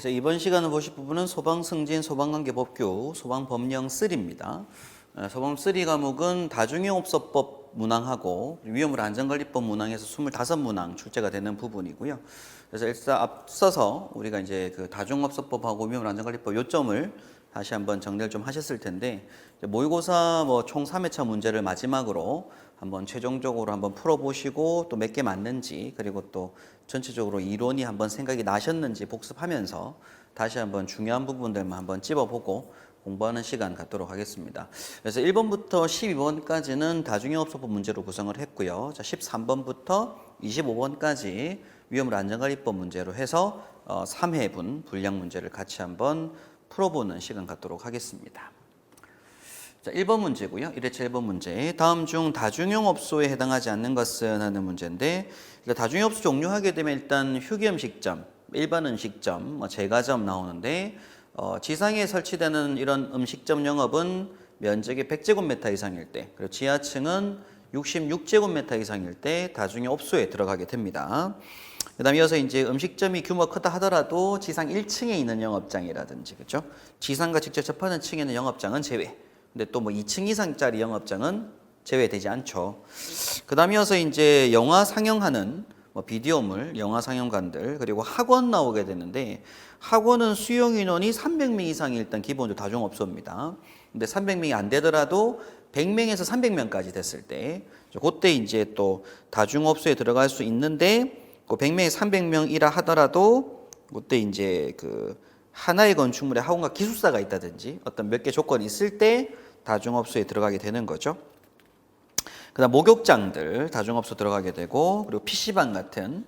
이번 시간에 보실 부분은 소방승진 소방관계법규 소방법령 3입니다. 소방 3 과목은 다중이용업소법 문항하고 위험물 안전관리법 문항에서 25문항 출제가 되는 부분이고요. 그래서 일단 앞서서 우리가 이제 그 다중업소법하고 위험물 안전관리법 요점을 다시 한번 정리를 좀 하셨을 텐데, 모의고사 총 3회차 문제를 마지막으로 한번 최종적으로 한번 풀어보시고 또 몇 개 맞는지, 그리고 또 전체적으로 이론이 한번 생각이 나셨는지 복습하면서 다시 한번 중요한 부분들만 한번 찝어보고 공부하는 시간 갖도록 하겠습니다. 그래서 1번부터 12번까지는 다중이용업소법 문제로 구성을 했고요. 자, 13번부터 25번까지 위험물 안전관리법 문제로 해서 3회분 분량 문제를 같이 한번 풀어보는 시간 갖도록 하겠습니다. 자, 1번 문제고요. 1회차 1번 문제. 다음 중 다중이용업소에 해당하지 않는 것은 하는 문제인데, 다중이용업소 종료하게 되면 일단 휴게음식점, 일반 음식점, 제과점 나오는데, 지상에 설치되는 이런 음식점 영업은 면적이 100제곱미터 이상일 때, 그리고 지하층은 66제곱미터 이상일 때 다중이용업소에 들어가게 됩니다. 그 다음에 이어서 이제 음식점이 규모가 크다 하더라도 지상 1층에 있는 영업장이라든지, 그렇죠? 지상과 직접 접하는 층에 있는 영업장은 제외. 근데 또 2층 이상짜리 영업장은 제외되지 않죠. 그 다음에 이어서 이제 영화 상영하는 비디오물, 영화 상영관들, 그리고 학원 나오게 되는데, 학원은 수용 인원이 300명 이상이 일단 기본적으로 다중업소입니다. 근데 300명이 안 되더라도 100명에서 300명까지 됐을 때, 그때 이제 또 다중업소에 들어갈 수 있는데, 그 100명에 300명이라 하더라도 그때 이제 그 하나의 건축물에 학원과 기숙사가 있다든지 어떤 몇 개 조건이 있을 때 다중업소에 들어가게 되는 거죠. 그다음 목욕장들 다중업소 들어가게 되고, 그리고 PC방 같은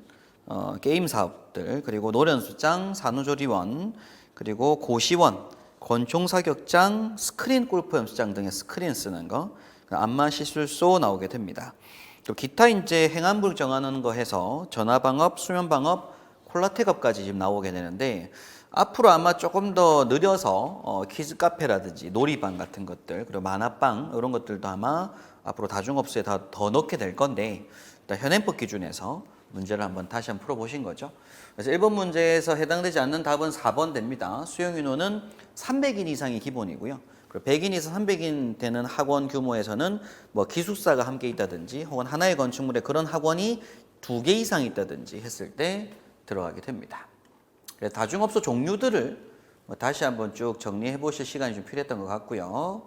게임 사업들, 그리고 노련수장, 산후조리원, 그리고 고시원, 권총사격장, 스크린 골프 연습장 등의 스크린 쓰는 거, 안마시술소 나오게 됩니다. 또 기타 이제 행안부 정하는 거 해서 전화방업, 수면방업, 콜라텍업까지 지금 나오게 되는데, 앞으로 아마 조금 더 느려서 키즈 카페라든지 놀이방 같은 것들, 그리고 만화방 이런 것들도 아마 앞으로 다중업소에 더 넣게 될 건데, 일단 현행법 기준에서 문제를 한번 다시 한번 풀어보신 거죠. 그래서 1번 문제에서 해당되지 않는 답은 4번 됩니다. 수용 인원은 300인 이상이 기본이고요. 그리고 100인에서 300인 되는 학원 규모에서는 기숙사가 함께 있다든지, 혹은 하나의 건축물에 그런 학원이 2개 이상 있다든지 했을 때 들어가게 됩니다. 그래서 다중업소 종류들을 다시 한번 쭉 정리해 보실 시간이 좀 필요했던 것 같고요.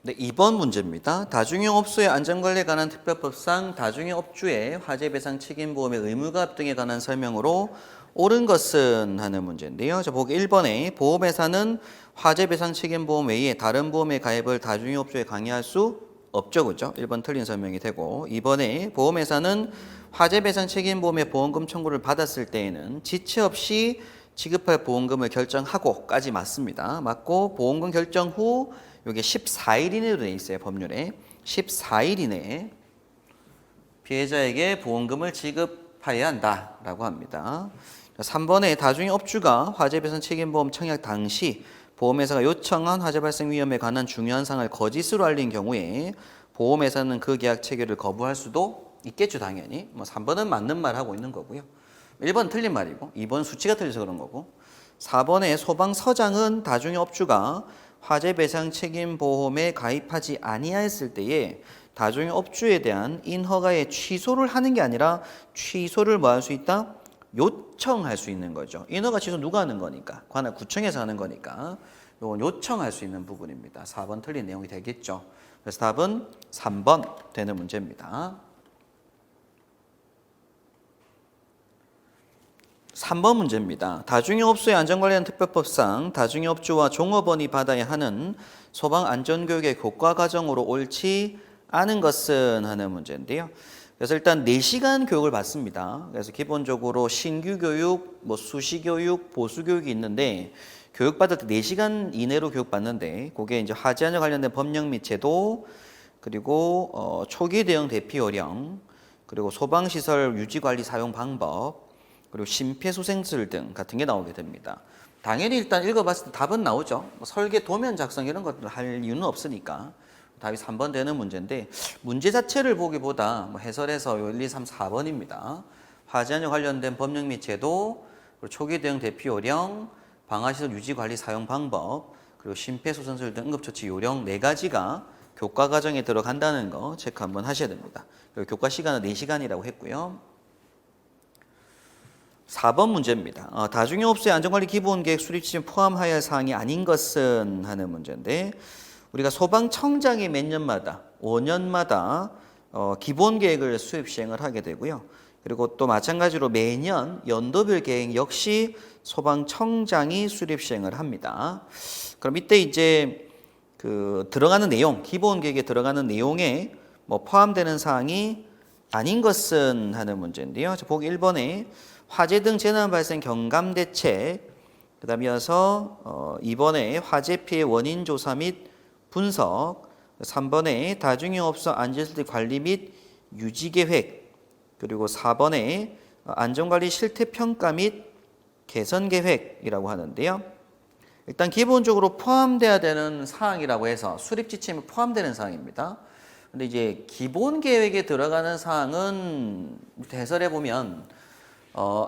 네, 2번 문제입니다. 다중이용업소의 안전관리에 관한 특별법상 다중이용업주의 화재배상 책임보험의 의무가압 등에 관한 설명으로 옳은 것은 하는 문제인데요. 자, 보기 1번에 보험회사는 화재배상 책임보험 외에 다른 보험의 가입을 다중이용업주에 강요할 수 없죠, 그죠? 1번 틀린 설명이 되고, 2번에 보험회사는 화재배상 책임보험의 보험금 청구를 받았을 때에는 지체 없이 지급할 보험금을 결정하고까지 맞습니다. 맞고, 보험금 결정 후 이게 14일 이내로 되어 있어요, 법률에. 14일 이내에 피해자에게 보험금을 지급해야 한다라고 합니다. 3번에 다중이업주가 화재배상 책임보험 청약 당시 보험회사가 요청한 화재 발생 위험에 관한 중요한 사항을 거짓으로 알린 경우에 보험회사는 그 계약 체결을 거부할 수도 있겠죠, 당연히. 3번은 맞는 말 하고 있는 거고요. 1번 틀린 말이고, 2번 수치가 틀려서 그런 거고, 4번에 소방서장은 다중이업주가 화재배상 책임보험에 가입하지 아니하였을 때에 다중이업주에 대한 인허가의 취소를 하는 게 아니라 취소를 뭐 할 수 있다? 요청할 수 있는 거죠. 인허가 취소 누가 하는 거니까? 관할 구청에서 하는 거니까 이건 요청할 수 있는 부분입니다. 4번 틀린 내용이 되겠죠. 그래서 답은 3번 되는 문제입니다. 3번 문제입니다. 다중이용업소의 안전관리하는 특별법상 다중이업주와 종업원이 받아야 하는 소방안전교육의 교과과정으로 옳지 않은 것은 하는 문제인데요. 그래서 일단 4시간 교육을 받습니다. 그래서 기본적으로 신규교육, 수시교육, 보수교육이 있는데, 교육받을 때 4시간 이내로 교육받는데, 그게 이제 화재안전 관련된 법령 및 제도, 그리고 초기 대응 대피 요령, 그리고 소방시설 유지관리 사용 방법, 그리고 심폐소생술 등 같은 게 나오게 됩니다. 당연히 일단 읽어봤을 때 답은 나오죠. 설계 도면 작성 이런 것들 할 이유는 없으니까 답이 3번 되는 문제인데, 문제 자체를 보기보다 해설해서 1, 2, 3, 4번입니다. 화재안전 관련된 법령 및 제도, 그리고 초기 대응 대피 요령, 방화시설 유지 관리 사용 방법, 그리고 심폐소생술 등 응급처치 요령 4가지가 교과 과정에 들어간다는 거 체크 한번 하셔야 됩니다. 그리고 교과 시간은 4시간이라고 했고요. 4번 문제입니다. 다중용업소의 안전관리 기본계획 수립 지침 포함하여야 할 사항이 아닌 것은 하는 문제인데, 우리가 소방청장이 몇 년마다 5년마다 기본계획을 수립 시행을 하게 되고요. 그리고 또 마찬가지로 매년 연도별 계획 역시 소방청장이 수립 시행을 합니다. 그럼 이때 이제 그 들어가는 내용, 기본계획에 들어가는 내용에 뭐 포함되는 사항이 아닌 것은 하는 문제인데요. 보기 1번에 화재 등 재난 발생 경감 대책, 그다음에 이어서 2번에 화재 피해 원인 조사 및 분석, 3번에 다중용업소 안전시설 관리 및 유지 계획, 그리고 4번에 안전관리 실태 평가 및 개선 계획이라고 하는데요. 일단 기본적으로 포함돼야 되는 사항이라고 해서 수립 지침에 포함되는 사항입니다. 근데 이제 기본 계획에 들어가는 사항은 해설해 보면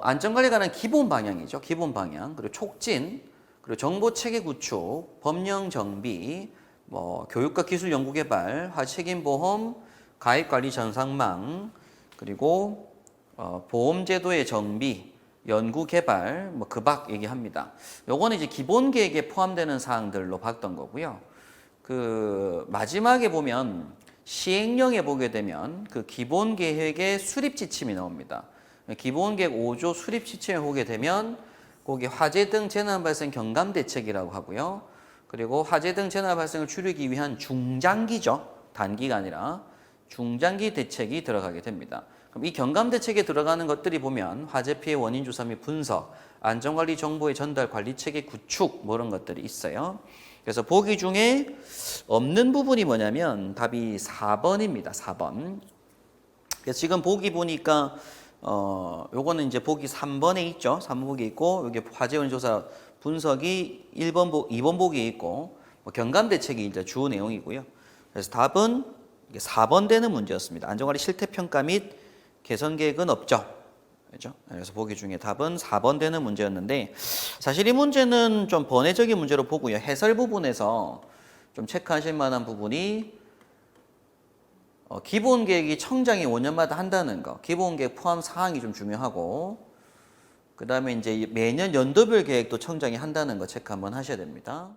안전관리에 관한 기본 방향이죠. 기본 방향. 그리고 촉진, 그리고 정보 체계 구축, 법령 정비, 뭐 교육과 기술 연구 개발, 책임 보험, 가입 관리 전산망, 그리고 보험 제도의 정비, 연구 개발, 뭐 그 밖 얘기합니다. 요거는 이제 기본 계획에 포함되는 사항들로 봤던 거고요. 그 마지막에 보면 시행령에 보게 되면 그 기본 계획의 수립 지침이 나옵니다. 기본 계획 5조 수립 지침에 보게 되면 거기 화재 등 재난 발생 경감 대책이라고 하고요. 그리고 화재 등 재난 발생을 줄이기 위한 중장기죠. 단기가 아니라 중장기 대책이 들어가게 됩니다. 그럼 이 경감 대책에 들어가는 것들이 보면 화재 피해 원인 조사 및 분석, 안전관리 정보의 전달 관리 체계 구축 뭐 이런 것들이 있어요. 그래서 보기 중에 없는 부분이 뭐냐면 답이 4번입니다. 4번. 그래서 지금 보기 보니까 요거는 이제 보기 3번에 있죠. 3번 보기 있고 여기 화재 원인 조사 분석이 2번 보기에 있고 뭐 경감 대책이 이제 주 내용이고요. 그래서 답은 4번 되는 문제였습니다. 안전관리 실태 평가 및 개선 계획은 없죠. 그렇죠? 그래서 보기 중에 답은 4번 되는 문제였는데, 사실 이 문제는 좀 번외적인 문제로 보고요. 해설 부분에서 좀 체크하실 만한 부분이 기본 계획이 청장이 5년마다 한다는 거, 기본 계획 포함 사항이 좀 중요하고, 그 다음에 이제 매년 연도별 계획도 청장이 한다는 거 체크 한번 하셔야 됩니다.